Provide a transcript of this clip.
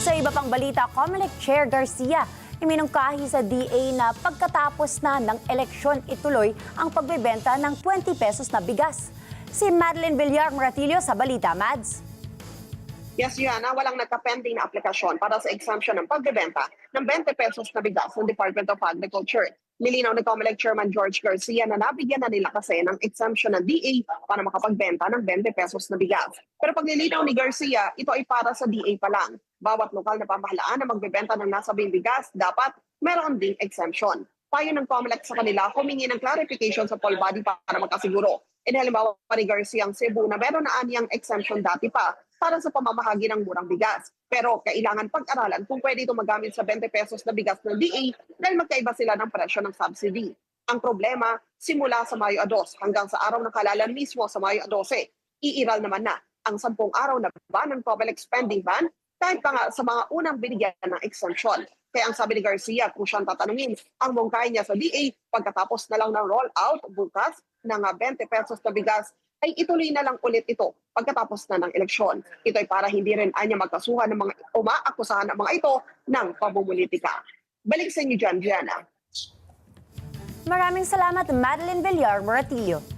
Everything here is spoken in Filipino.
Sa iba pang balita, COMELEC Chair Garcia iminungkahi sa DA na pagkatapos na ng eleksyon ituloy ang pagbebenta ng 20 pesos na bigas. Si Madeline Villar Moratillo sa balita, Mads. Yes, Yana, walang nagka-pending na aplikasyon para sa exemption ng pagbebenta ng 20 pesos na bigas ng Department of Agriculture. Nilinaw ni COMELEC Chairman George Garcia na nabigyan na nila kasi ng exemption ng DA para makapagbenta ng 20 pesos na bigas. Pero paglilinaw ni Garcia, ito ay para sa DA pa lang. Bawat lokal na pamahalaan na magbebenta ng nasabing bigas, dapat meron ding exemption. Payo ng COMELEC sa kanila, humingi ng clarification sa poll body para makasiguro. Halimbawa pa ni Garcia ang Cebu na meron na anyang exemption dati pa para sa pamamahagi ng murang bigas. Pero kailangan pag-aralan kung pwede ito magamit sa 20 pesos na bigas ng DA dahil magkaiba sila ng presyo ng subsidy. Ang problema, simula sa Mayo 2 hanggang sa araw ng halalan mismo sa Mayo 12, iiral naman na ang 10 araw na ban ng COMELEC spending ban kahit pa nga sa mga unang binigyan ng exemption. Kaya ang sabi ni Garcia, kung siyang tatanungin ang mungkahi niya sa DA pagkatapos na lang ng roll-out bukas ng 20 pesos na bigas, ay ituloy na lang ulit ito pagkatapos na ng eleksyon. Ito ay para hindi rin anya magkasuhan ng mga umaakusahan ng mga ito ng pamumulitika. Balik sa inyo dyan, Diana. Maraming salamat, Madeline Villar Moratillo.